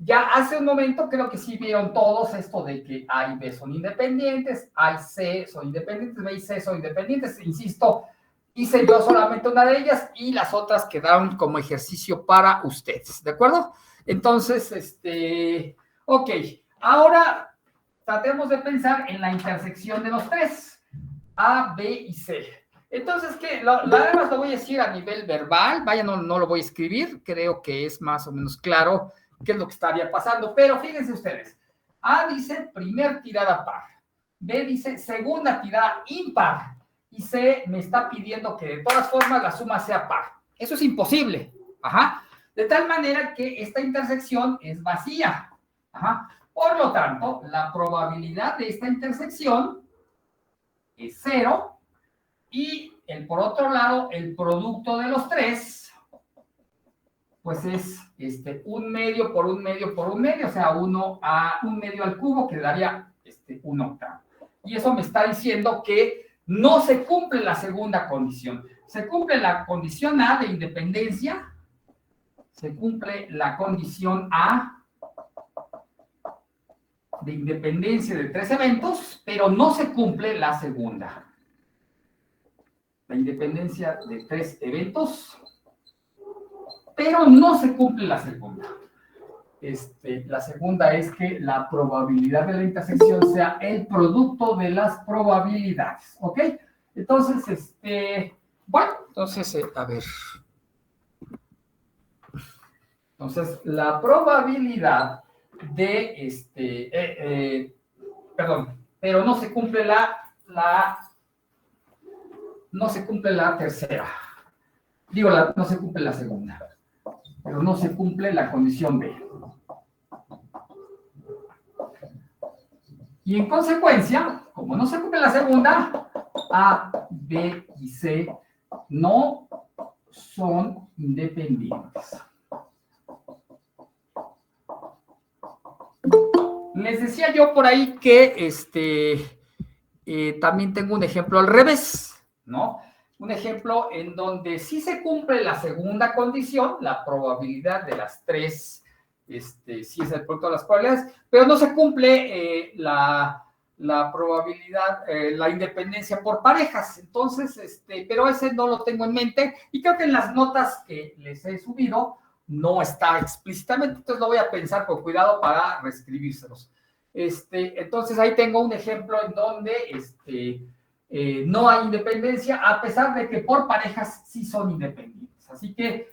Ya hace un momento creo que sí vieron todos esto de que A y B son independientes, A y C son independientes, B y C son independientes. Insisto, hice yo solamente una de ellas y las otras quedaron como ejercicio para ustedes, ¿de acuerdo? Entonces, ok, ahora tratemos de pensar en la intersección de los tres, A, B y C. Entonces, ¿qué? Además lo voy a decir a nivel verbal, vaya, no lo voy a escribir, creo que es más o menos claro qué es lo que estaría pasando, pero fíjense ustedes, A dice primer tirada par, B dice segunda tirada impar, y C me está pidiendo que de todas formas la suma sea par. Eso es imposible, ajá, de tal manera que esta intersección es vacía, ajá. Por lo tanto, la probabilidad de esta intersección es 0, y por otro lado, el producto de los tres, pues es un medio por un medio por un medio, o sea, un medio al cubo, que daría un octavo. Y eso me está diciendo que no se cumple la segunda condición. Se cumple la condición A de independencia, se cumple la condición A de independencia de tres eventos, pero no se cumple la segunda. La independencia de tres eventos, pero no se cumple la segunda. La segunda es que la probabilidad de la intersección sea el producto de las probabilidades, ¿ok? Entonces, bueno, entonces, a ver. Entonces, la probabilidad de, perdón, pero no se cumple no se cumple la tercera. Digo, no se cumple la segunda, pero no se cumple la condición B. Y en consecuencia, como no se cumple la segunda, A, B y C no son independientes. Les decía yo por ahí que también tengo un ejemplo al revés, ¿no? Un ejemplo en donde sí se cumple la segunda condición, la probabilidad de las tres, sí es el producto de las probabilidades, pero no se cumple la probabilidad, la independencia por parejas. Entonces, pero ese no lo tengo en mente y creo que en las notas que les he subido no está explícitamente, entonces lo voy a pensar con cuidado para reescribírselos. Entonces ahí tengo un ejemplo en donde no hay independencia, a pesar de que por parejas sí son independientes. Así que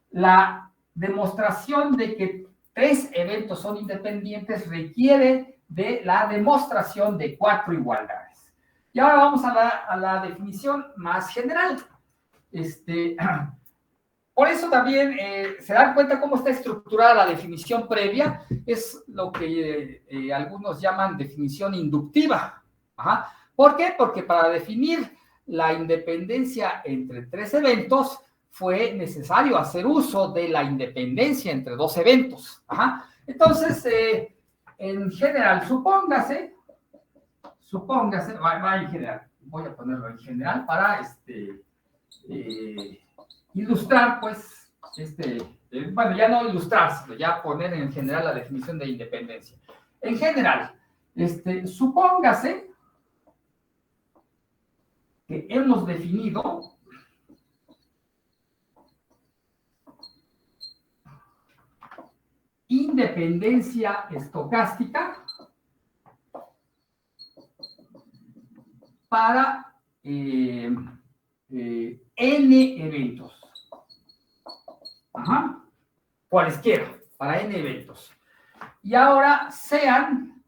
la demostración de que tres eventos son independientes requiere de la demostración de cuatro igualdades. Y ahora vamos a la definición más general. Por eso también se dan cuenta cómo está estructurada la definición previa, es lo que algunos llaman definición inductiva. Ajá. ¿Por qué? Porque para definir la independencia entre tres eventos fue necesario hacer uso de la independencia entre dos eventos. Ajá. Entonces, en general, supóngase, va en general, voy a ponerlo en general para ilustrar, pues, bueno, ya no ilustrar, sino ya poner en general la definición de independencia. En general, supóngase que hemos definido independencia estocástica para n eventos. Ajá. Cualesquiera, para n eventos. Y ahora sean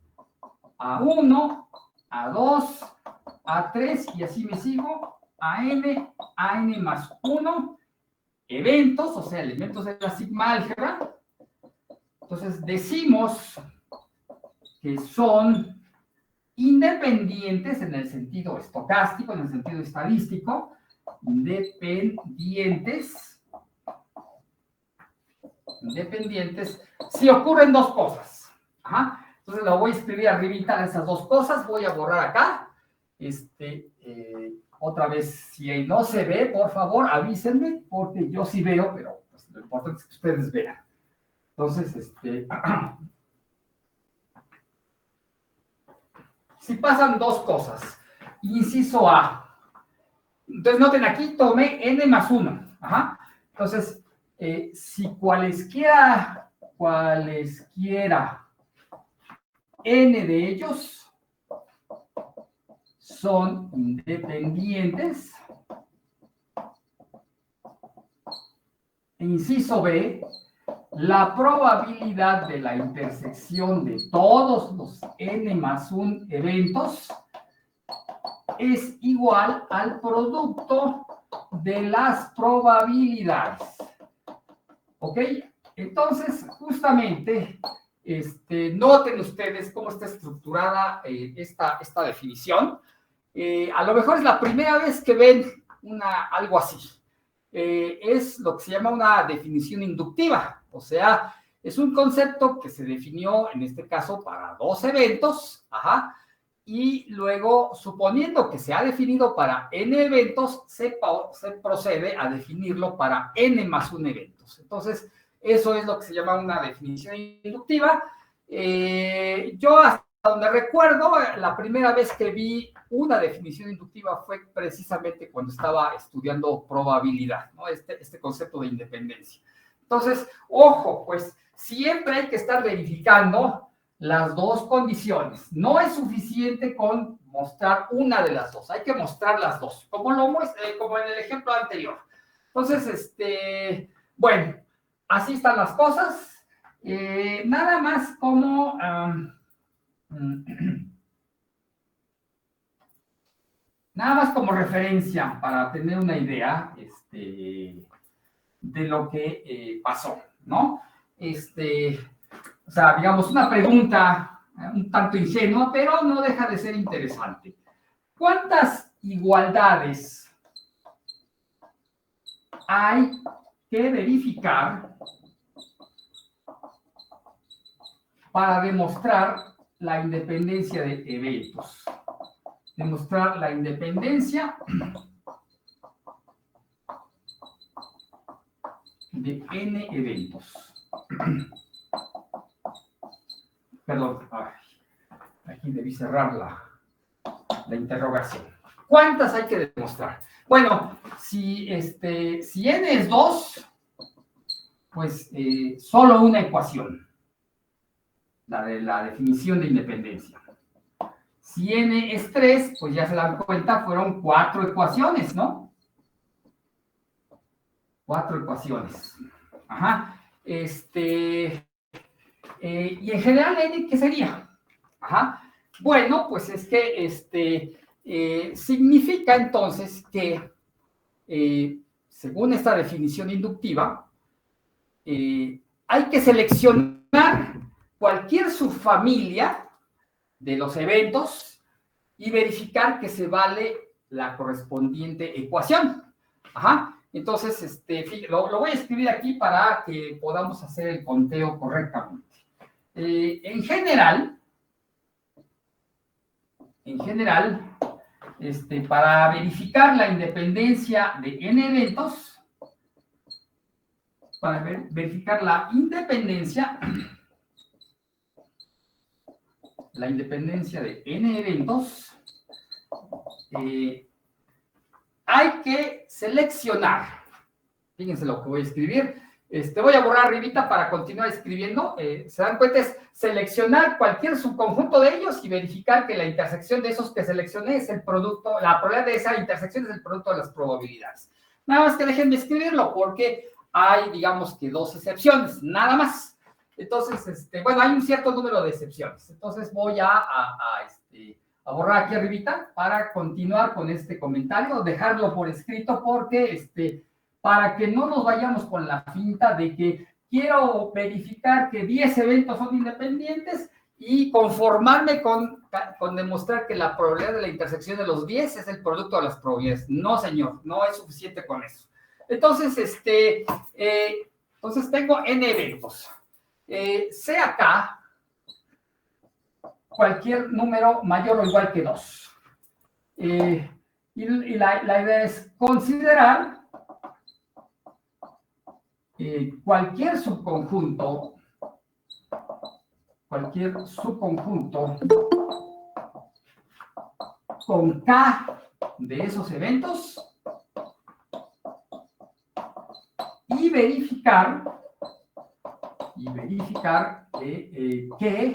A1, A2, A3, y así me sigo, a n más 1, eventos, o sea, elementos de la sigma álgebra. Entonces decimos que son independientes en el sentido estocástico, en el sentido estadístico, independientes, si ocurren dos cosas. Ajá. Entonces lo voy a escribir arribita de esas dos cosas, voy a borrar acá. Otra vez, si no se ve, por favor, avísenme, porque yo sí veo, pero pues, lo importante es que ustedes vean. Entonces, si pasan dos cosas, inciso A, entonces noten aquí, tomé n más 1, ajá. Entonces, si cualesquiera n de ellos son independientes, inciso B, la probabilidad de la intersección de todos los n más 1 eventos es igual al producto de las probabilidades. ¿Ok? Entonces, justamente, noten ustedes cómo está estructurada esta definición. A lo mejor es la primera vez que ven algo así. Es lo que se llama una definición inductiva. O sea, es un concepto que se definió, en este caso, para dos eventos, ajá, y luego, suponiendo que se ha definido para n eventos, se procede a definirlo para n más 1 eventos. Entonces, eso es lo que se llama una definición inductiva. Yo hasta donde recuerdo, la primera vez que vi una definición inductiva fue precisamente cuando estaba estudiando probabilidad, ¿no? Este concepto de independencia. Entonces, ojo, pues siempre hay que estar verificando las dos condiciones. No es suficiente con mostrar una de las dos, hay que mostrar las dos, como en el ejemplo anterior. Entonces, bueno, así están las cosas. Nada más como nada más como referencia para tener una idea de lo que pasó, ¿no? O sea, digamos, una pregunta un tanto ingenua, pero no deja de ser interesante. ¿Cuántas igualdades hay que verificar para demostrar la independencia de eventos? Demostrar la independencia de n eventos. Perdón, aquí debí cerrar la interrogación. ¿Cuántas hay que demostrar? Bueno, si n es 2, pues solo una ecuación, la de la definición de independencia. Si n es 3, pues ya se dan cuenta, fueron 4 ecuaciones, ¿no? 4 ecuaciones. Ajá. Y en general, n, ¿qué sería? Ajá. Bueno, pues es que significa entonces que, según esta definición inductiva, hay que seleccionar cualquier subfamilia de los eventos y verificar que se vale la correspondiente ecuación. Ajá. Entonces, lo voy a escribir aquí para que podamos hacer el conteo correctamente. En general, para verificar la independencia de n eventos, para verificar la independencia de n eventos, hay que seleccionar, fíjense lo que voy a escribir, voy a borrar arribita para continuar escribiendo, se dan cuenta, es seleccionar cualquier subconjunto de ellos y verificar que la intersección de esos que seleccioné es el producto, la probabilidad de esa intersección es el producto de las probabilidades. Nada más que déjenme escribirlo porque hay, digamos que 2 excepciones, nada más. Entonces, bueno, hay un cierto número de excepciones. Entonces voy a borrar aquí arribita para continuar con este comentario, dejarlo por escrito porque, para que no nos vayamos con la finta de que quiero verificar que 10 eventos son independientes y conformarme con demostrar que la probabilidad de la intersección de los 10 es el producto de las probabilidades. No, señor, no es suficiente con eso. Entonces, entonces tengo n eventos. Sea acá cualquier número mayor o igual que 2. Y la idea es considerar cualquier subconjunto cualquier subconjunto con K de esos eventos y verificar que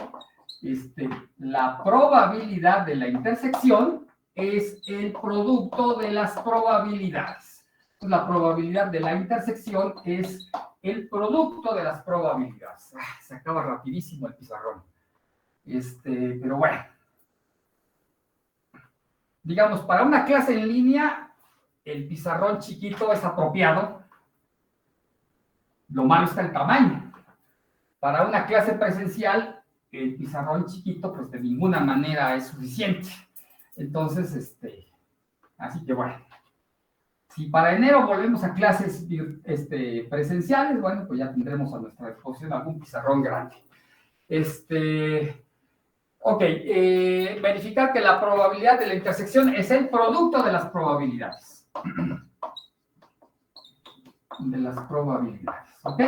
la probabilidad de la intersección es el producto de las probabilidades. Entonces, la probabilidad de la intersección es el producto de las probabilidades. Se acaba rapidísimo el pizarrón. Pero bueno. Digamos, para una clase en línea, el pizarrón chiquito es apropiado. Lo malo está el tamaño. Para una clase presencial, el pizarrón chiquito, pues de ninguna manera es suficiente. Entonces, así que bueno. Si para enero volvemos a clases presenciales, bueno, pues ya tendremos a nuestra disposición algún pizarrón grande. Ok, verificar que la probabilidad de la intersección es el producto de las probabilidades. De las probabilidades, ¿ok?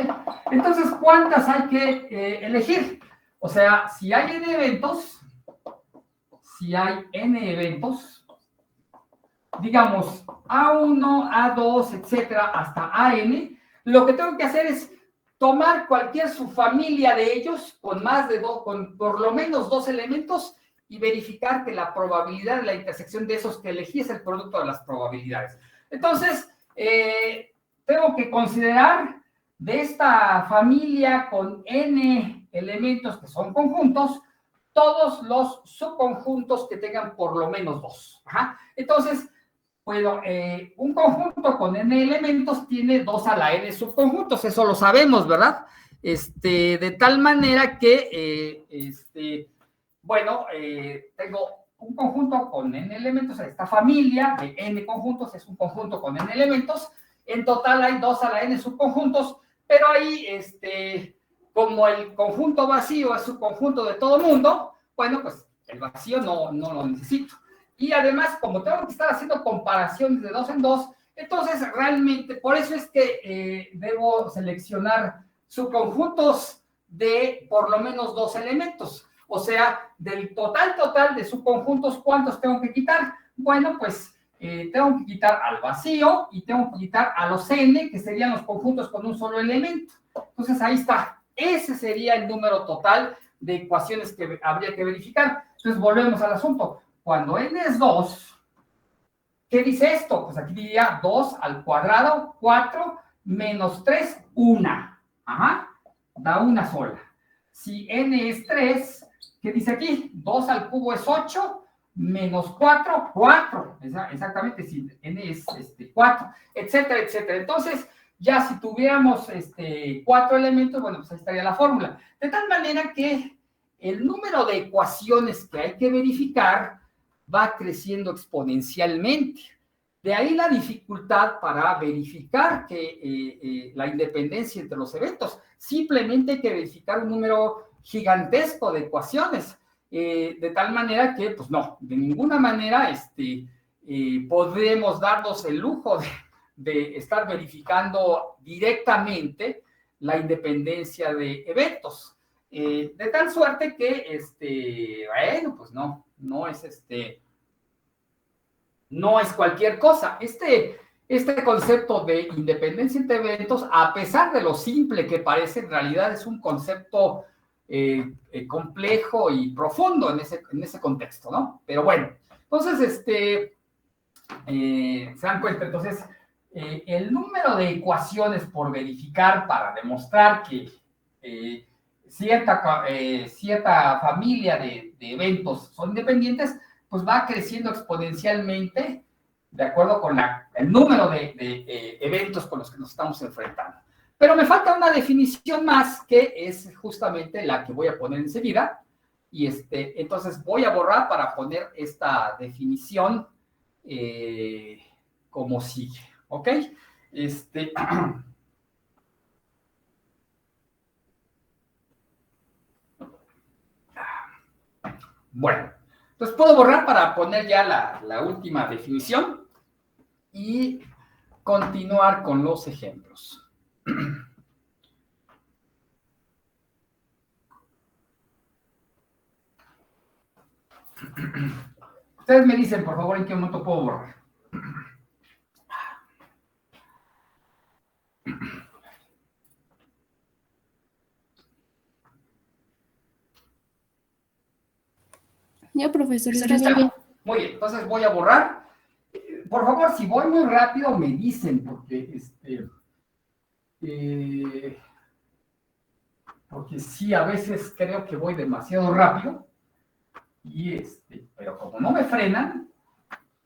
Entonces, ¿cuántas hay que elegir? O sea, si hay n eventos, digamos, A1, A2, etcétera, hasta AN, lo que tengo que hacer es tomar cualquier subfamilia de ellos con más de dos, con por lo menos dos elementos y verificar que la probabilidad de la intersección de esos que elegí es el producto de las probabilidades. Entonces, tengo que considerar de esta familia con n elementos que son conjuntos, todos los subconjuntos que tengan por lo menos dos. Ajá. Entonces, puedo, un conjunto con n elementos tiene 2 a la n subconjuntos, eso lo sabemos, ¿verdad? De tal manera que, bueno, tengo un conjunto con n elementos, esta familia de n conjuntos es un conjunto con n elementos, en total hay 2 a la n subconjuntos, pero ahí, como el conjunto vacío es subconjunto de todo mundo, bueno, pues el vacío no lo necesito. Y además, como tengo que estar haciendo comparaciones de dos en dos, entonces realmente, por eso es que debo seleccionar subconjuntos de por lo menos dos elementos. O sea, del total de subconjuntos, ¿cuántos tengo que quitar? Bueno, pues tengo que quitar al vacío y tengo que quitar a los n, que serían los conjuntos con un solo elemento. Entonces, ahí está. Ese sería el número total de ecuaciones que habría que verificar. Entonces, volvemos al asunto. Cuando n es 2, ¿qué dice esto? Pues aquí diría 2 al cuadrado, 4, menos 3, 1. Ajá, da una sola. Si n es 3, ¿qué dice aquí? 2 al cubo es 8, menos 4, 4. Exactamente, si n es 4, etcétera, etcétera. Entonces, ya si tuviéramos 4 elementos, bueno, pues ahí estaría la fórmula. De tal manera que el número de ecuaciones que hay que verificar va creciendo exponencialmente. De ahí la dificultad para verificar que la independencia entre los eventos. Simplemente hay que verificar un número gigantesco de ecuaciones, de tal manera que, pues no, de ninguna manera podremos darnos el lujo de estar verificando directamente la independencia de eventos. De tal suerte que, bueno, pues no es cualquier cosa. Este concepto de independencia entre eventos, a pesar de lo simple que parece, en realidad es un concepto complejo y profundo en ese contexto, ¿no? Pero bueno, entonces, se dan cuenta, entonces, el número de ecuaciones por verificar para demostrar que cierta familia de eventos son independientes, pues va creciendo exponencialmente de acuerdo con el número de eventos con los que nos estamos enfrentando. Pero me falta una definición más, que es justamente la que voy a poner enseguida, y entonces voy a borrar para poner esta definición como sigue, ¿ok? Bueno, entonces puedo borrar para poner ya la última definición y continuar con los ejemplos. Ustedes me dicen, por favor, en qué momento puedo borrar. Ya, profesor, Ya está bien. Muy bien, entonces voy a borrar. Por favor, si voy muy rápido, me dicen, porque sí, a veces creo que voy demasiado rápido, pero como no me frenan,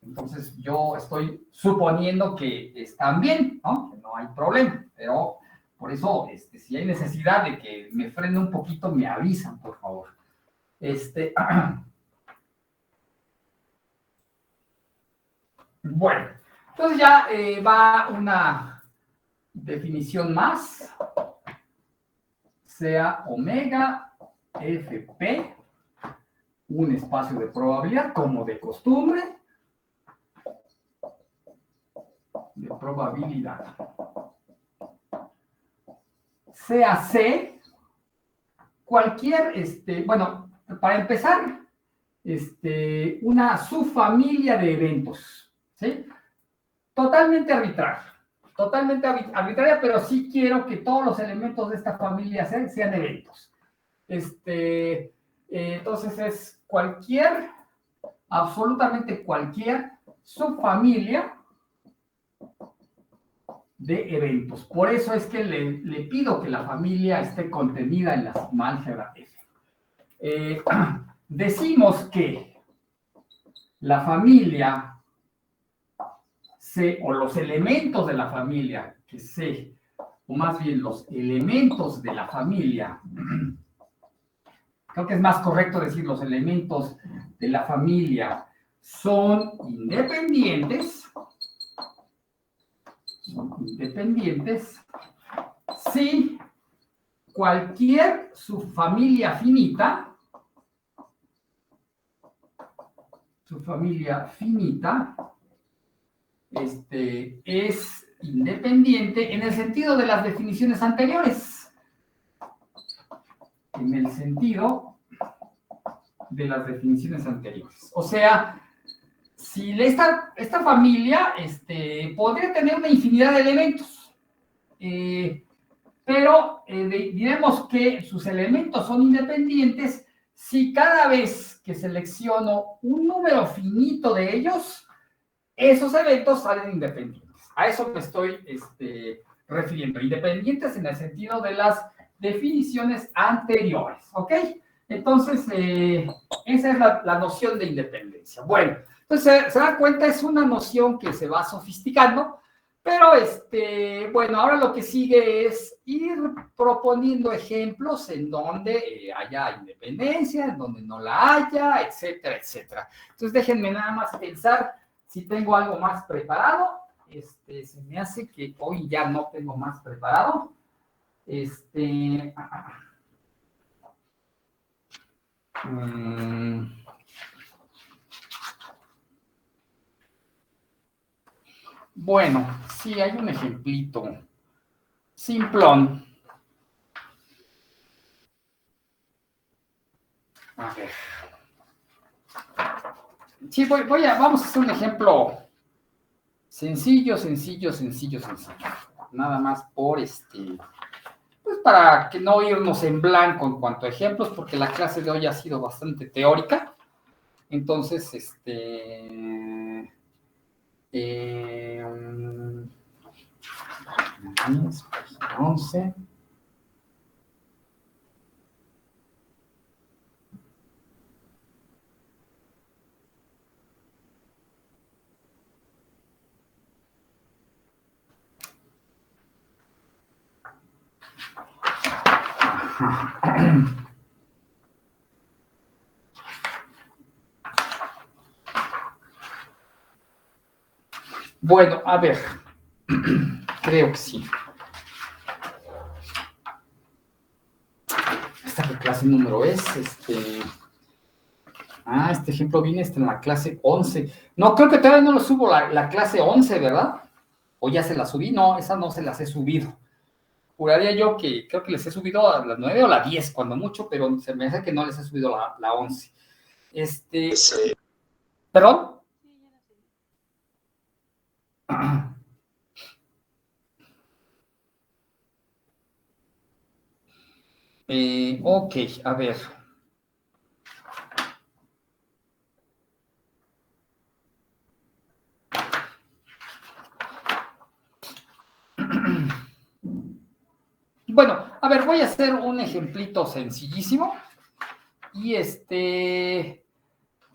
entonces yo estoy suponiendo que están bien, ¿no? Que no hay problema, pero por eso, si hay necesidad de que me frene un poquito, me avisan, por favor. Bueno, entonces ya va una definición más, sea omega fp, un espacio de probabilidad, como de costumbre, de probabilidad. Sea C, cualquier, bueno, para empezar, una subfamilia de eventos, ¿sí? Totalmente arbitraria, pero sí quiero que todos los elementos de esta familia sean eventos. Entonces es absolutamente cualquier subfamilia de eventos. Por eso es que le pido que la familia esté contenida en la sigma álgebra F. Decimos que la familia C, o los elementos de la familia que C, o más bien los elementos de la familia, creo que es más correcto decir los elementos de la familia son independientes si cualquier subfamilia finita es independiente en el sentido de las definiciones anteriores. O sea, si esta familia podría tener una infinidad de elementos, pero diremos que sus elementos son independientes si cada vez que selecciono un número finito de ellos, esos eventos salen independientes. A eso me estoy refiriendo. Independientes en el sentido de las definiciones anteriores, ¿ok? Entonces, esa es la noción de independencia. Bueno, entonces se dan cuenta, es una noción que se va sofisticando, pero bueno, ahora lo que sigue es ir proponiendo ejemplos en donde haya independencia, en donde no la haya, etcétera, etcétera. Entonces déjenme nada más pensar si tengo algo más preparado. Se me hace que hoy ya no tengo más preparado. Bueno, sí, hay un ejemplito simplón. A ver. Sí, vamos a hacer un ejemplo sencillo. Nada más por pues para que no irnos en blanco en cuanto a ejemplos, porque la clase de hoy ha sido bastante teórica. Entonces, 11. Bueno, a ver, creo que sí. ¿Esta qué clase número es? Este ejemplo viene en la clase 11. No, creo que todavía no lo subo la clase 11, ¿verdad? ¿O ya se la subí? No, esa no se las he subido. Juraría yo que creo que les he subido a la 9 o la 10, cuando mucho, pero se me hace que no les he subido la 11. ¿Perdón? Ok, a ver. Bueno, a ver, voy a hacer un ejemplito sencillísimo y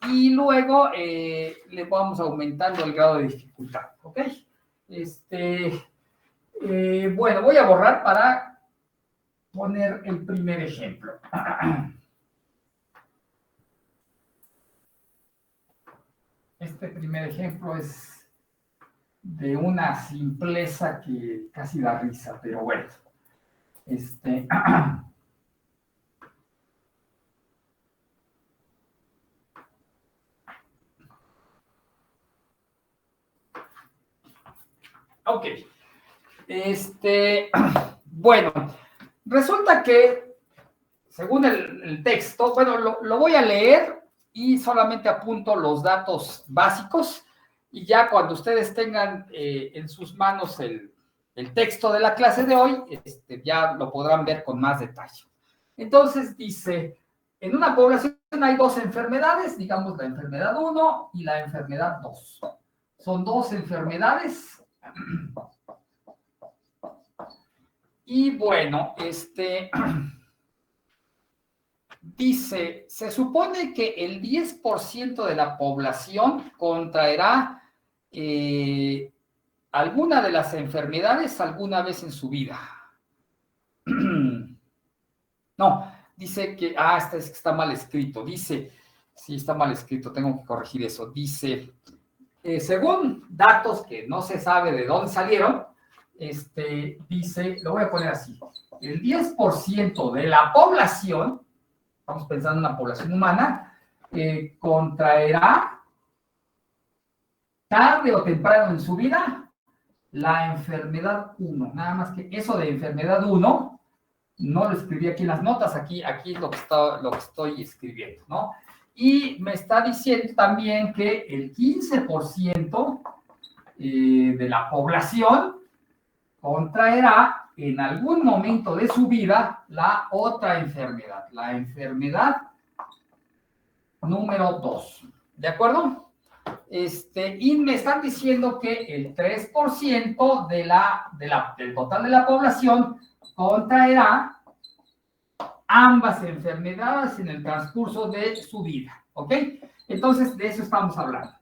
y luego le vamos aumentando el grado de dificultad, ¿ok? Bueno, voy a borrar para poner el primer ejemplo. Este primer ejemplo es de una simpleza que casi da risa, pero bueno. Ok. Bueno, resulta que, según el texto, bueno, lo voy a leer y solamente apunto los datos básicos y ya cuando ustedes tengan en sus manos el texto de la clase de hoy, ya lo podrán ver con más detalle. Entonces dice, en una población hay dos enfermedades, digamos la enfermedad 1 y la enfermedad 2. Son dos enfermedades. Y bueno, dice, se supone que el 10% de la población contraerá alguna de las enfermedades alguna vez en su vida. No, dice que, está mal escrito, dice, sí, está mal escrito, tengo que corregir eso, dice, según datos que no se sabe de dónde salieron, dice, lo voy a poner así, el 10% de la población, estamos pensando en una población humana, contraerá tarde o temprano en su vida la enfermedad 1. Nada más que eso de enfermedad 1 no lo escribí aquí en las notas, aquí es lo que estoy escribiendo, ¿no? Y me está diciendo también que el 15% de la población contraerá en algún momento de su vida la otra enfermedad, la enfermedad número 2. ¿De acuerdo? Y me están diciendo que el 3% del total de la población contraerá ambas enfermedades en el transcurso de su vida, ¿ok? Entonces, de eso estamos hablando.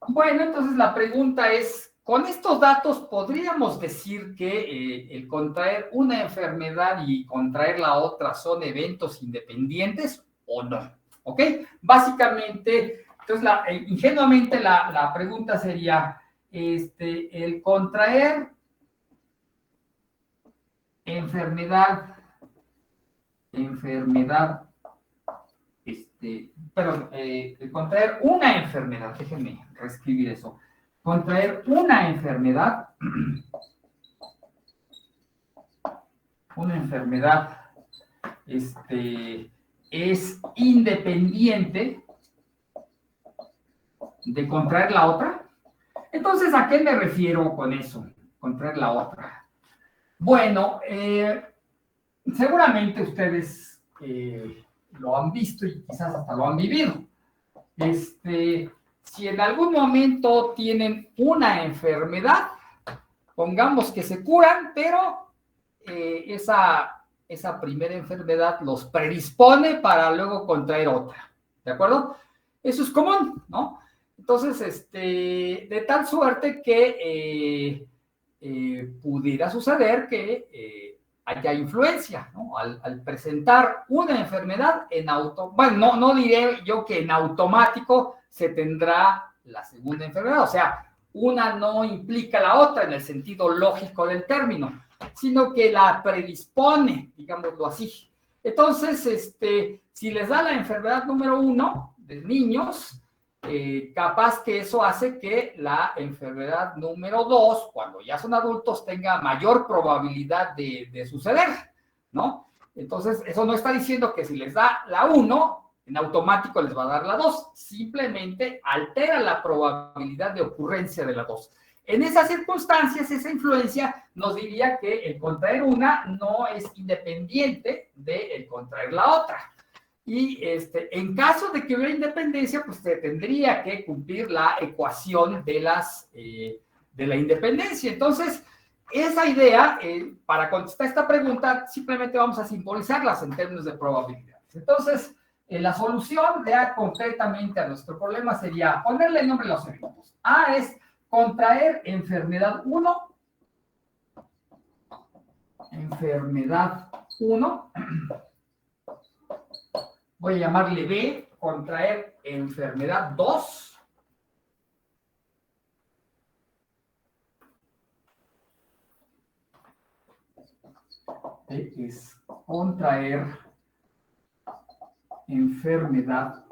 Bueno, entonces la pregunta es, con estos datos, ¿podríamos decir que el contraer una enfermedad y contraer la otra son eventos independientes o no? ¿Ok? Básicamente, entonces, ingenuamente la pregunta sería, el contraer enfermedad, perdón, contraer una enfermedad, déjenme reescribir eso, contraer una enfermedad es independiente de contraer la otra. Entonces, ¿a qué me refiero con eso? Contraer la otra. Bueno, seguramente ustedes lo han visto y quizás hasta lo han vivido. Si en algún momento tienen una enfermedad, pongamos que se curan, pero esa primera enfermedad los predispone para luego contraer otra, ¿de acuerdo? Eso es común, ¿no? Entonces, de tal suerte que pudiera suceder que haya influencia, ¿no? Al presentar una enfermedad bueno, no diré yo que en automático se tendrá la segunda enfermedad, o sea, una no implica la otra en el sentido lógico del término, sino que la predispone, digámoslo así. Entonces, si les da la enfermedad número 1 de niños, capaz que eso hace que la enfermedad número 2, cuando ya son adultos, tenga mayor probabilidad de suceder, ¿no? Entonces, eso no está diciendo que si les da la 1, en automático les va a dar la 2. Simplemente altera la probabilidad de ocurrencia de la 2. En esas circunstancias, esa influencia nos diría que el contraer una no es independiente del contraer la otra. Y en caso de que hubiera independencia, pues se tendría que cumplir la ecuación de la independencia. Entonces, esa idea, para contestar esta pregunta, simplemente vamos a simbolizarlas en términos de probabilidades. Entonces, la solución de A concretamente a nuestro problema sería ponerle nombre a los eventos. A es contraer enfermedad 1, enfermedad 1, voy a llamarle B, contraer enfermedad 2, es contraer enfermedad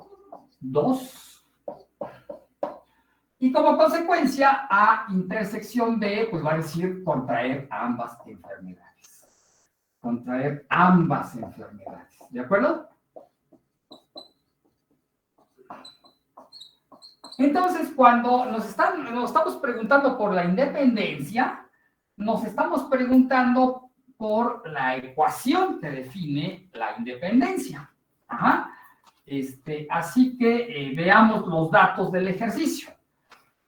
2. Y como consecuencia, A intersección B, pues va a decir contraer ambas enfermedades. Contraer ambas enfermedades. ¿De acuerdo? Entonces, cuando nos estamos preguntando por la independencia, nos estamos preguntando por la ecuación que define la independencia. Ajá. Así que veamos los datos del ejercicio.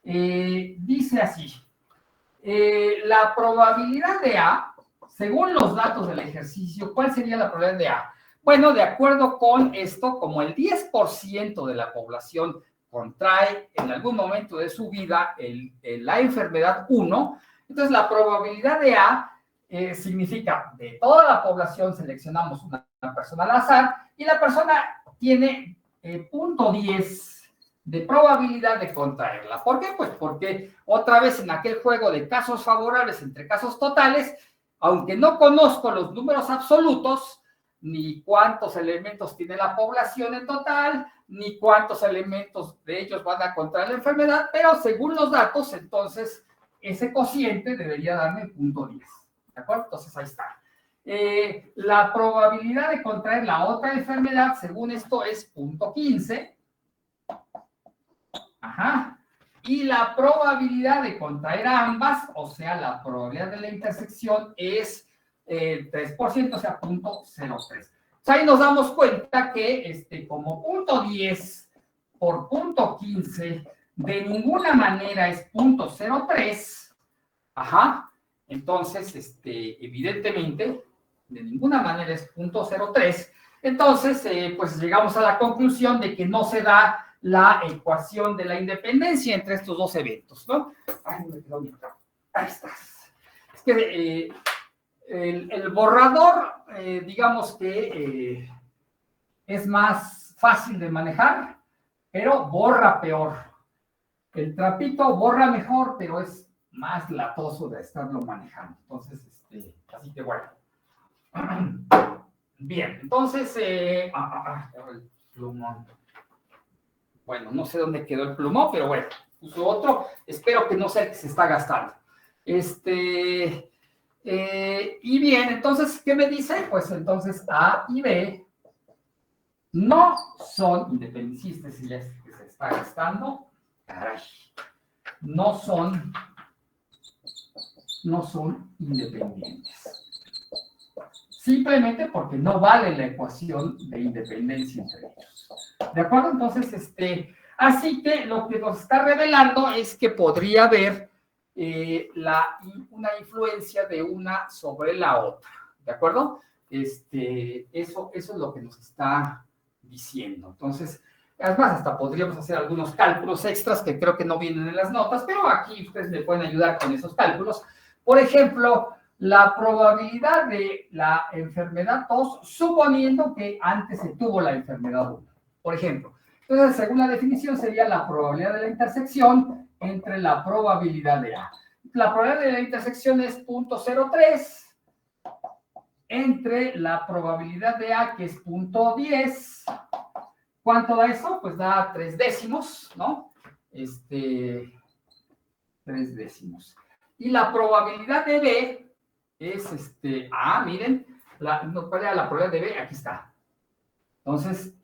Dice así, la probabilidad de A, según los datos del ejercicio, ¿cuál sería la probabilidad de A? Bueno, de acuerdo con esto, como el 10% de la población contrae en algún momento de su vida la enfermedad 1, entonces la probabilidad de A significa de toda la población seleccionamos una persona al azar y la persona tiene 0.10 de probabilidad de contraerla. ¿Por qué? Pues porque otra vez en aquel juego de casos favorables entre casos totales, aunque no conozco los números absolutos, ni cuántos elementos tiene la población en total, ni cuántos elementos de ellos van a contraer la enfermedad, pero según los datos, entonces, ese cociente debería darme 0.10. ¿De acuerdo? Entonces, ahí está. La probabilidad de contraer la otra enfermedad, según esto, es 0.15. Ajá. Y la probabilidad de contraer a ambas, o sea, la probabilidad de la intersección es 3%, o sea, 0.03. Ahí nos damos cuenta que como 0.10 por 0.15 de ninguna manera es 0.03, ajá, entonces, evidentemente, de ninguna manera es 0.03, entonces, pues llegamos a la conclusión de que no se da la ecuación de la independencia entre estos dos eventos, ¿no? Ay, me quedó bien. Ahí estás. Es que el borrador, digamos que es más fácil de manejar, pero borra peor. El trapito borra mejor, pero es más latoso de estarlo manejando. Entonces, así que bueno. Bien, entonces, el plumón. Bueno, no sé dónde quedó el plumón, pero bueno, puso otro. Espero que no sea el que se está gastando. Y bien, entonces, ¿qué me dice? Pues entonces A y B no son independentistas, si es que se está gastando. Caray. No son independientes. Simplemente porque no vale la ecuación de independencia entre ellos. ¿De acuerdo? Entonces, así que lo que nos está revelando es que podría haber una influencia de una sobre la otra. ¿De acuerdo? Eso es lo que nos está diciendo. Entonces, además, hasta podríamos hacer algunos cálculos extras que creo que no vienen en las notas, pero aquí ustedes me pueden ayudar con esos cálculos. Por ejemplo, la probabilidad de la enfermedad 2, suponiendo que antes se tuvo la enfermedad 1. Por ejemplo, entonces, según la definición, sería la probabilidad de la intersección entre la probabilidad de A. La probabilidad de la intersección es 0.03 entre la probabilidad de A, que es 0.10. ¿Cuánto da eso? Pues da 3 décimos, ¿no? 3 décimos. Y la probabilidad de B es, miren, ¿cuál era la probabilidad de B? Aquí está. Entonces,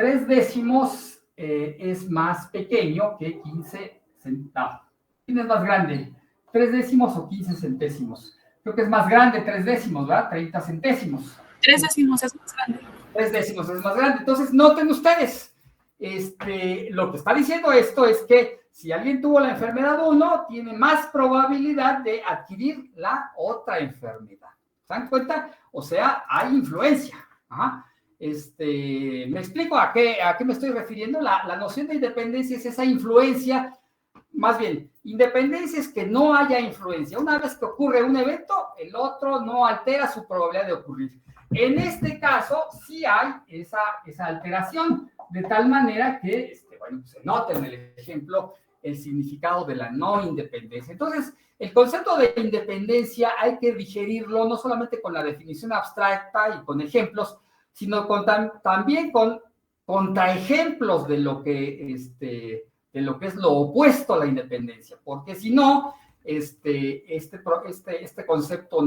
3 décimos es más pequeño que 15 centavos. ¿Quién es más grande? ¿3 décimos o 15 centésimos? Creo que es más grande 3 décimos, ¿verdad? 30 centésimos. 3 décimos es más grande. 3 décimos es más grande. Entonces, noten ustedes, lo que está diciendo esto es que si alguien tuvo la enfermedad 1, tiene más probabilidad de adquirir la otra enfermedad. ¿Se dan cuenta? O sea, hay influencia. Ajá. ¿Me explico a qué me estoy refiriendo? La noción de independencia es esa influencia, más bien, independencia es que no haya influencia. Una vez que ocurre un evento, el otro no altera su probabilidad de ocurrir. En este caso, sí hay esa alteración, de tal manera que, bueno, se nota en el ejemplo el significado de la no independencia. Entonces, el concepto de independencia hay que digerirlo no solamente con la definición abstracta y con ejemplos, sino también con contraejemplos de lo que es lo opuesto a la independencia, porque si no, este concepto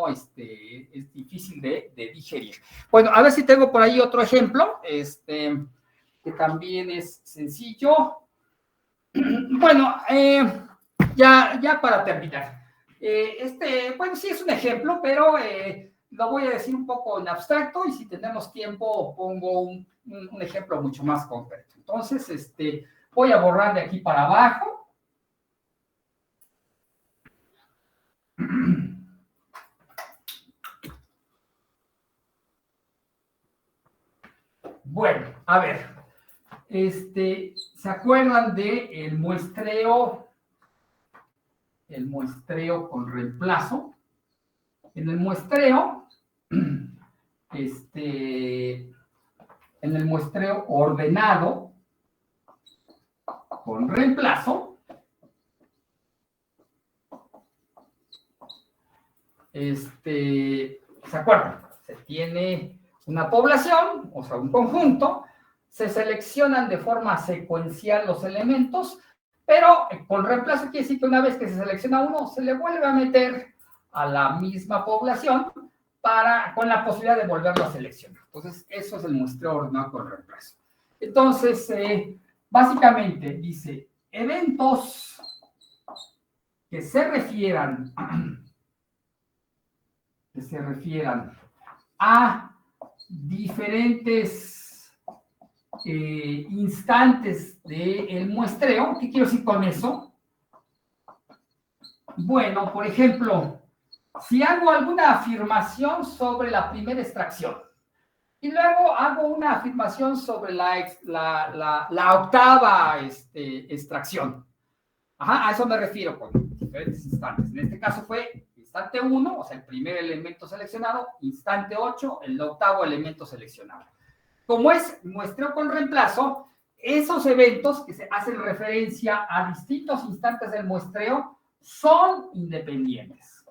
es difícil de digerir. Bueno, a ver si tengo por ahí otro ejemplo, que también es sencillo. Bueno, ya para terminar. Bueno, sí es un ejemplo, pero lo voy a decir un poco en abstracto y si tenemos tiempo pongo un ejemplo mucho más concreto. Entonces, voy a borrar de aquí para abajo. Bueno, a ver. ¿Se acuerdan de el muestreo con reemplazo? En el muestreo, ordenado con reemplazo, ¿se acuerdan? Se tiene una población, o sea, un conjunto, se seleccionan de forma secuencial los elementos, pero con reemplazo quiere decir que una vez que se selecciona uno, se le vuelve a meter a la misma población con la posibilidad de volverlo a seleccionar. Entonces, eso es el muestreo ordenado con reemplazo. Entonces, básicamente dice, eventos que se refieran a diferentes instantes del muestreo. ¿Qué quiero decir con eso? Bueno, por ejemplo, si hago alguna afirmación sobre la primera extracción y luego hago una afirmación sobre la octava extracción. Ajá, a eso me refiero con diferentes instantes. En este caso fue instante 1, o sea, el primer elemento seleccionado, instante 8, el octavo elemento seleccionado. Como es muestreo con reemplazo, esos eventos que se hacen referencia a distintos instantes del muestreo son independientes.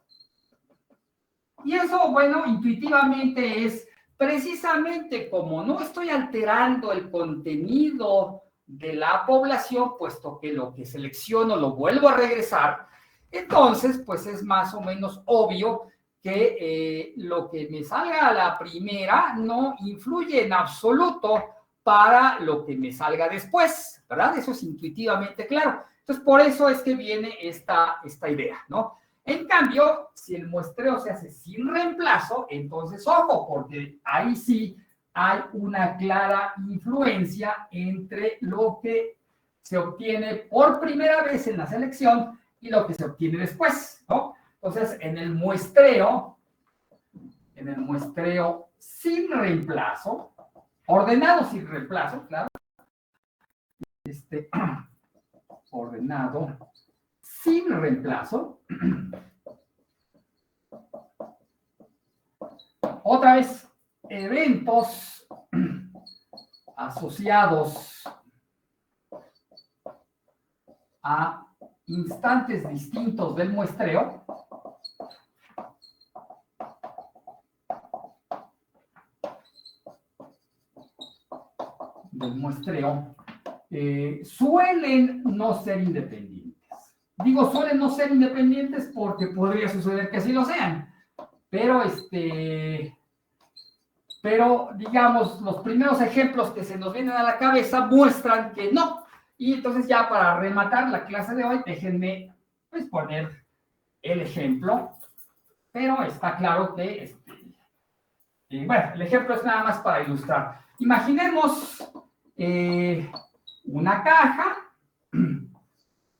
Y eso, bueno, intuitivamente es precisamente como no estoy alterando el contenido de la población, puesto que lo que selecciono lo vuelvo a regresar, entonces, pues es más o menos obvio que lo que me salga a la primera no influye en absoluto para lo que me salga después, ¿verdad? Eso es intuitivamente claro. Entonces, por eso es que viene esta idea, ¿no? En cambio, si el muestreo se hace sin reemplazo, entonces, ojo, porque ahí sí hay una clara influencia entre lo que se obtiene por primera vez en la selección y lo que se obtiene después, ¿no? Entonces, en el muestreo sin reemplazo, ordenado sin reemplazo, claro, ordenado sin reemplazo, otra vez, eventos asociados a instantes distintos del muestreo, suelen no ser independientes. Digo suelen no ser independientes porque podría suceder que sí lo sean, pero pero digamos, los primeros ejemplos que se nos vienen a la cabeza muestran que no. Y entonces ya para rematar la clase de hoy, déjenme pues poner el ejemplo, pero está claro que, bueno, el ejemplo es nada más para ilustrar. Imaginemos una caja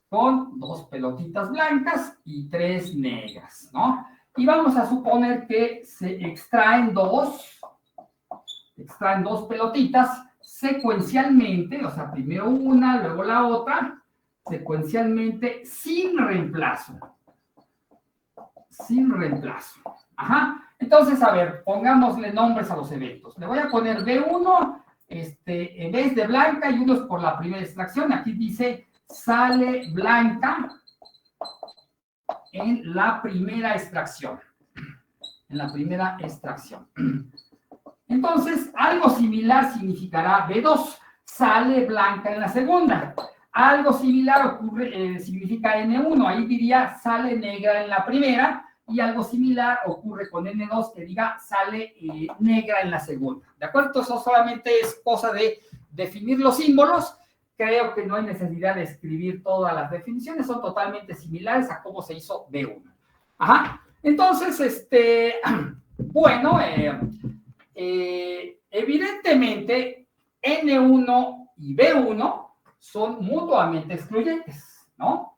con 2 pelotitas blancas y 3 negras, ¿no? Y vamos a suponer que se extraen dos pelotitas secuencialmente, o sea, primero una, luego la otra, secuencialmente sin reemplazo. Sin reemplazo. Ajá. Entonces, a ver, pongámosle nombres a los eventos. Le voy a poner B1, en vez de blanca, y uno es por la primera extracción. Aquí dice, sale blanca en la primera extracción. En la primera extracción. Entonces, algo similar significará B2, sale blanca en la segunda. Algo similar ocurre, significa N1, ahí diría sale negra en la primera, y algo similar ocurre con N2, que diga sale negra en la segunda. ¿De acuerdo? Entonces, eso solamente es cosa de definir los símbolos. Creo que no hay necesidad de escribir todas las definiciones, son totalmente similares a cómo se hizo B1. Ajá. Entonces, bueno, evidentemente, N1 y B1 son mutuamente excluyentes, ¿no?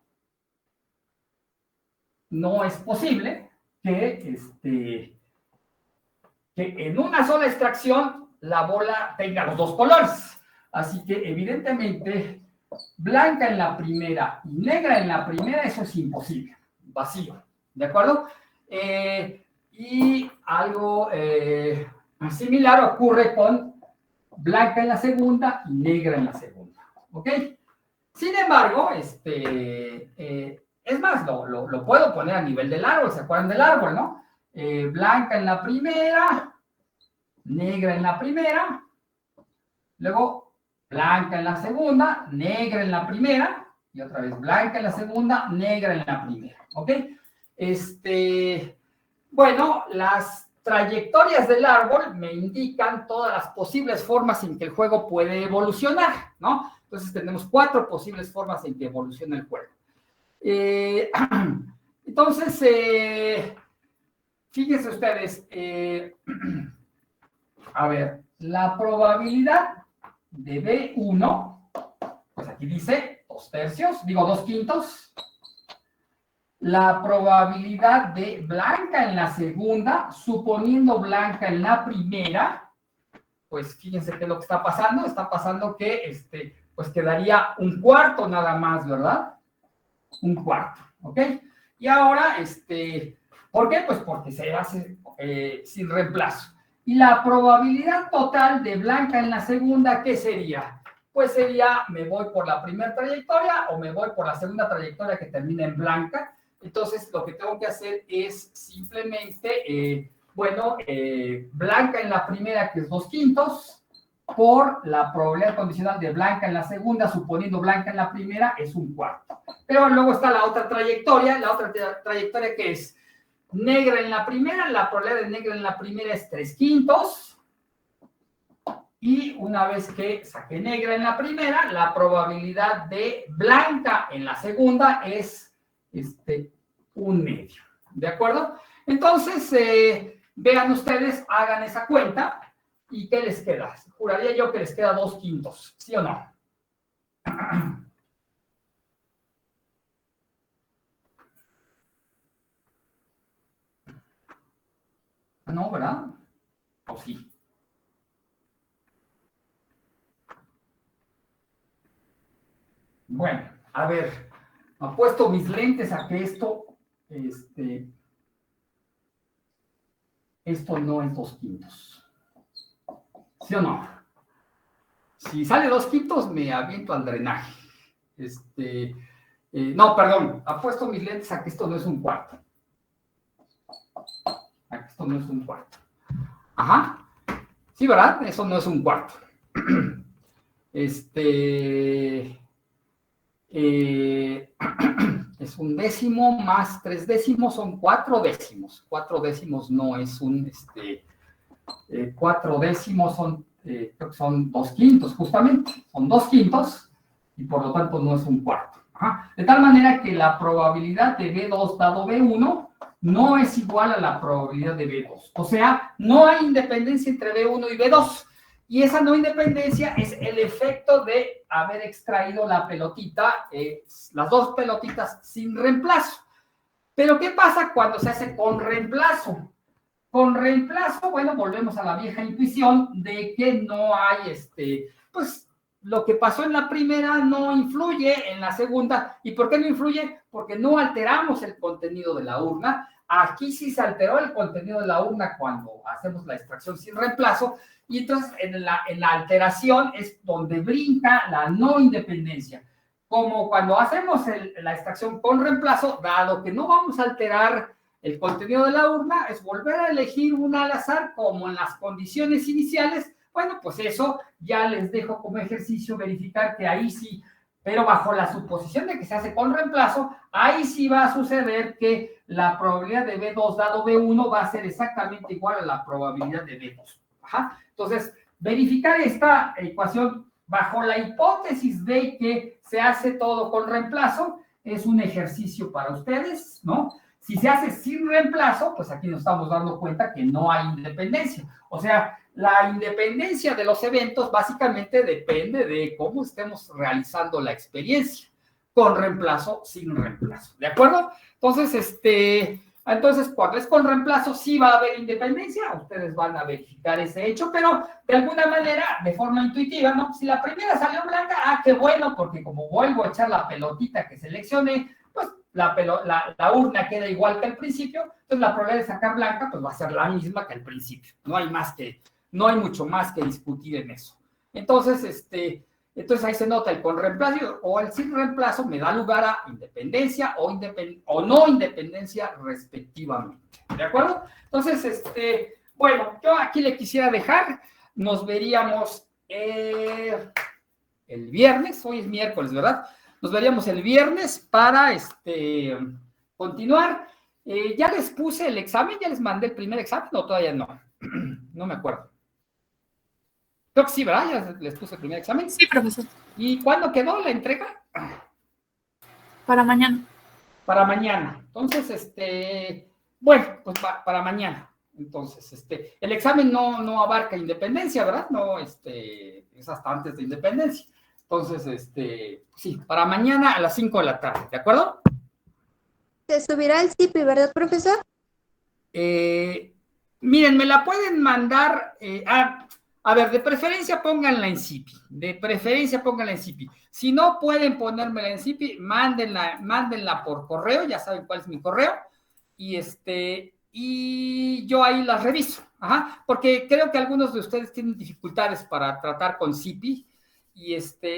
No es posible que en una sola extracción la bola tenga los dos colores. Así que, evidentemente, blanca en la primera y negra en la primera, eso es imposible, vacío, ¿de acuerdo? Y algo similar ocurre con blanca en la segunda y negra en la segunda, ¿ok? Sin embargo, es más, lo puedo poner a nivel del árbol, ¿se acuerdan del árbol, no? Blanca en la primera, negra en la primera, luego blanca en la segunda, negra en la primera, y otra vez blanca en la segunda, negra en la primera, ¿ok? Bueno, las trayectorias del árbol me indican todas las posibles formas en que el juego puede evolucionar, ¿no? Entonces tenemos 4 posibles formas en que evoluciona el juego. Entonces, fíjense ustedes, a ver, la probabilidad de B1, pues aquí dice 2/3, digo 2/5. La probabilidad de blanca en la segunda, suponiendo blanca en la primera, pues fíjense qué es lo que está pasando. Está pasando que, pues quedaría 1/4 nada más, ¿verdad? 1/4, ¿ok? Y ahora, ¿por qué? Pues porque se hace sin reemplazo. Y la probabilidad total de blanca en la segunda, ¿qué sería? Pues sería, me voy por la primera trayectoria o me voy por la segunda trayectoria que termina en blanca. Entonces, lo que tengo que hacer es simplemente, blanca en la primera, que es 2/5, por la probabilidad condicional de blanca en la segunda, suponiendo blanca en la primera, es 1/4. Pero luego está la otra trayectoria que es negra en la primera, la probabilidad de negra en la primera es 3/5, y una vez que saqué negra en la primera, la probabilidad de blanca en la segunda es 1/2, ¿de acuerdo? Entonces, vean ustedes, hagan esa cuenta, ¿y qué les queda? Juraría yo que les queda 2/5, ¿sí o no? No, ¿verdad? ¿O sí? Bueno, a ver, apuesto mis lentes a que esto no es 2/5. ¿Sí o no? Si sale 2/5, me aviento al drenaje. No, perdón, apuesto mis lentes a que esto no es 1/4. A que esto no es 1/4. Ajá. Sí, ¿verdad? Eso no es 1/4. Es 1/10 más 3/10, son 4/10. 4/10 no es 4 décimos son, creo que son 2/5 justamente, son 2/5 y por lo tanto no es un cuarto. Ajá. De tal manera que la probabilidad de B2 dado B1 no es igual a la probabilidad de B2. O sea, no hay independencia entre B1 y B2. Y esa no independencia es el efecto de haber extraído la pelotita, las dos pelotitas sin reemplazo. Pero ¿qué pasa cuando se hace con reemplazo? Con reemplazo, bueno, volvemos a la vieja intuición de que no hay, pues, lo que pasó en la primera no influye en la segunda. ¿Y por qué no influye? Porque no alteramos el contenido de la urna. Aquí sí se alteró el contenido de la urna cuando hacemos la extracción sin reemplazo. Y entonces en la alteración es donde brinca la no independencia. Como cuando hacemos la extracción con reemplazo, dado que no vamos a alterar el contenido de la urna, es volver a elegir una al azar como en las condiciones iniciales. Bueno, pues eso ya les dejo como ejercicio verificar que ahí sí, pero bajo la suposición de que se hace con reemplazo, ahí sí va a suceder que la probabilidad de B2 dado B1 va a ser exactamente igual a la probabilidad de B2. Ajá. Entonces, verificar esta ecuación bajo la hipótesis de que se hace todo con reemplazo es un ejercicio para ustedes, ¿no? Si se hace sin reemplazo, pues aquí nos estamos dando cuenta que no hay independencia. O sea, la independencia de los eventos básicamente depende de cómo estemos realizando la experiencia, con reemplazo, sin reemplazo. ¿De acuerdo? Entonces, entonces, cuando es con reemplazo, sí va a haber independencia, ustedes van a verificar ese hecho, pero de alguna manera, de forma intuitiva, ¿no? Si la primera salió blanca, qué bueno, porque como vuelvo a echar la pelotita que seleccioné, pues la urna queda igual que al principio, entonces la probabilidad de sacar blanca, pues va a ser la misma que al principio. No hay mucho más que discutir en eso. Entonces, entonces ahí se nota el con reemplazo o el sin reemplazo me da lugar a independencia o no independencia respectivamente. ¿De acuerdo? Entonces, bueno, yo aquí le quisiera dejar, nos veríamos el viernes, hoy es miércoles, ¿verdad? Nos veríamos el viernes para continuar. Ya les puse el examen, ya les mandé el primer examen, o todavía no. No me acuerdo. Creo que sí, ¿verdad? Ya les puse el primer examen. Sí, profesor. ¿Y cuándo quedó la entrega? Para mañana. Para mañana. Entonces, bueno, pues para mañana. Entonces, el examen no abarca independencia, ¿verdad? No, es hasta antes de independencia. Entonces, sí, para mañana a las 5 de la tarde, ¿de acuerdo? Se subirá el CIPI, ¿verdad, profesor? Miren, me la pueden mandar, a ver, de preferencia pónganla en CIPI, Si no pueden ponérmela en CIPI, mándenla por correo, ya saben cuál es mi correo, y yo ahí las reviso, porque creo que algunos de ustedes tienen dificultades para tratar con CIPI, y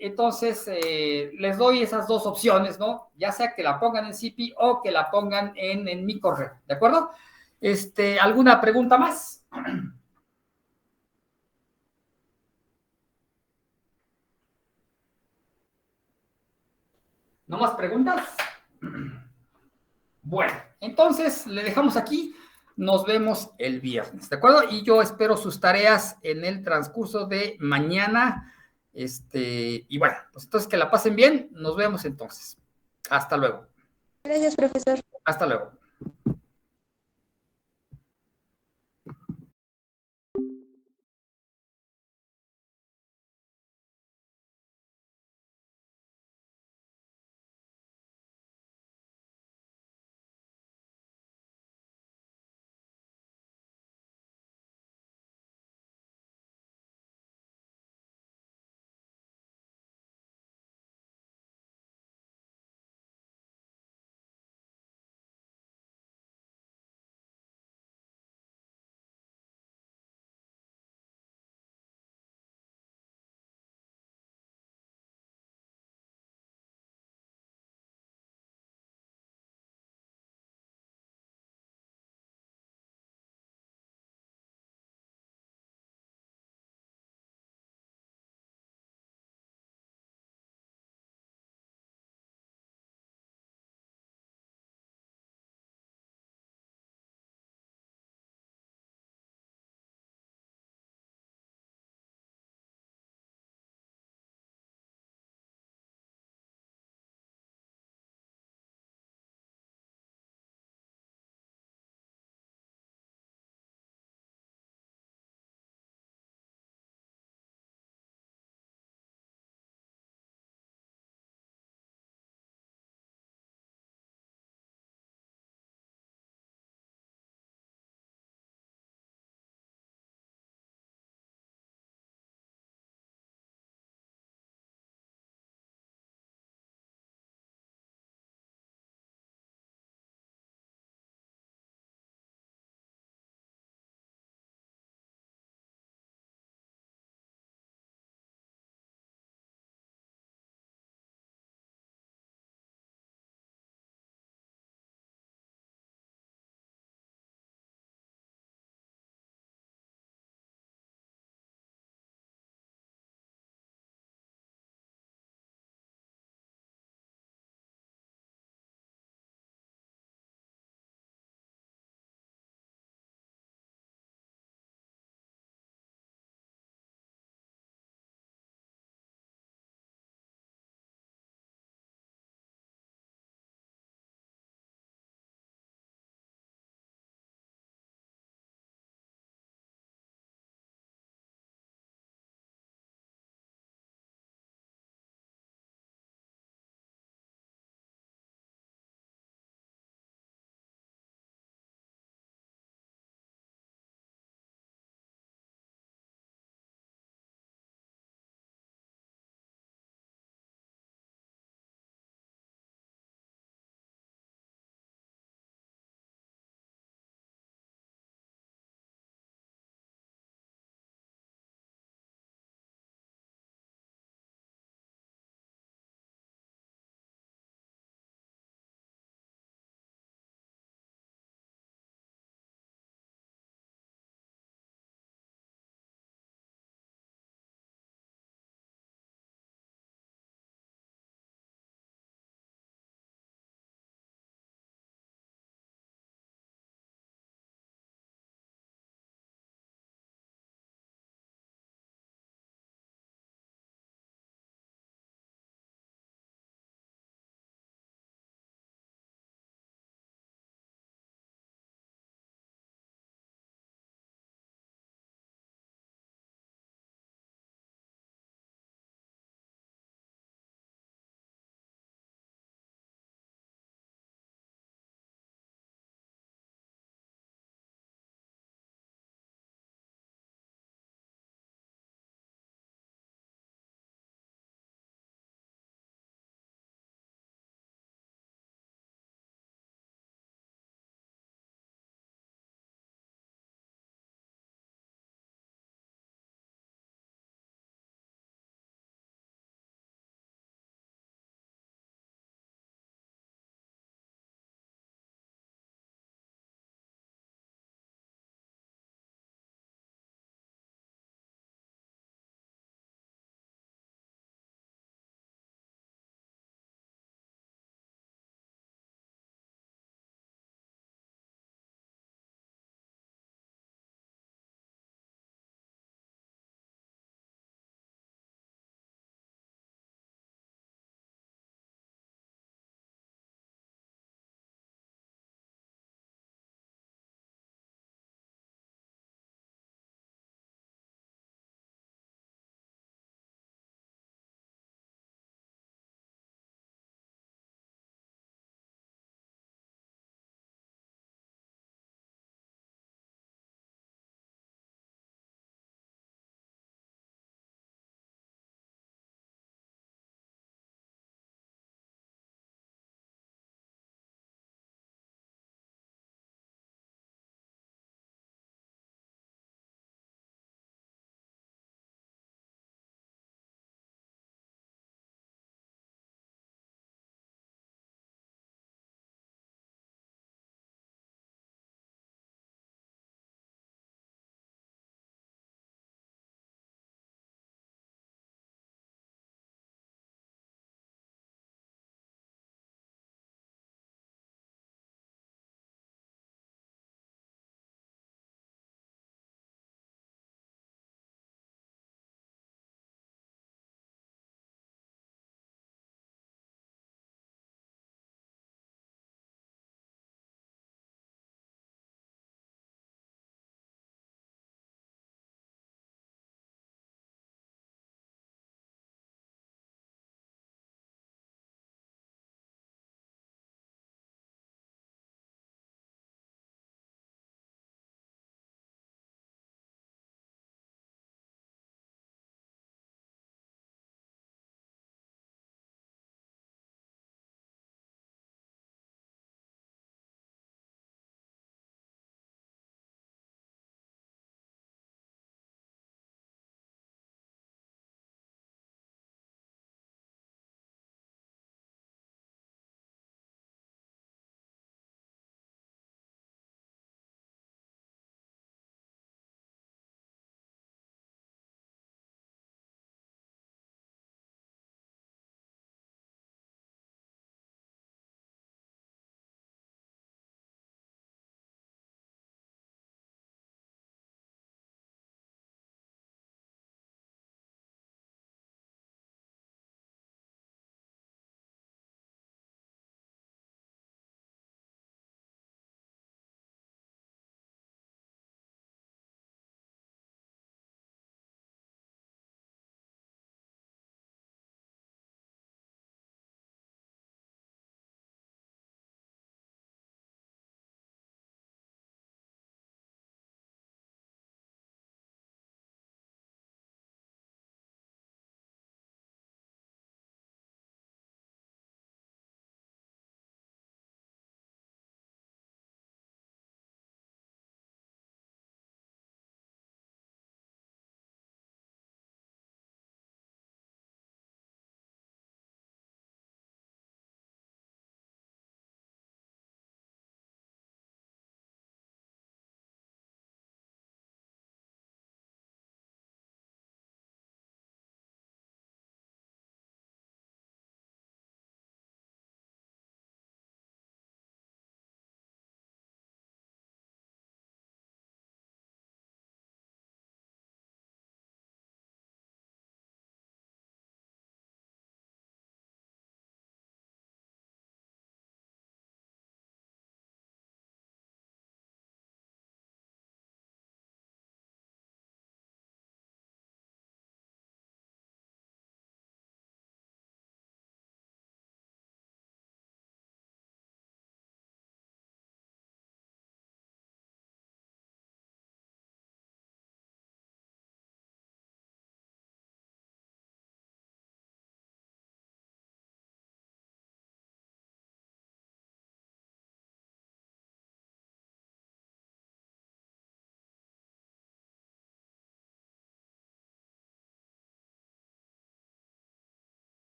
entonces les doy esas dos opciones, ¿no? Ya sea que la pongan en CIPI o que la pongan en mi correo, ¿de acuerdo? ¿Alguna pregunta más? ¿No más preguntas? Bueno, entonces le dejamos aquí. Nos vemos el viernes, ¿de acuerdo? Y yo espero sus tareas en el transcurso de mañana. Y bueno, pues entonces que la pasen bien. Nos vemos entonces. Hasta luego. Gracias, profesor. Hasta luego.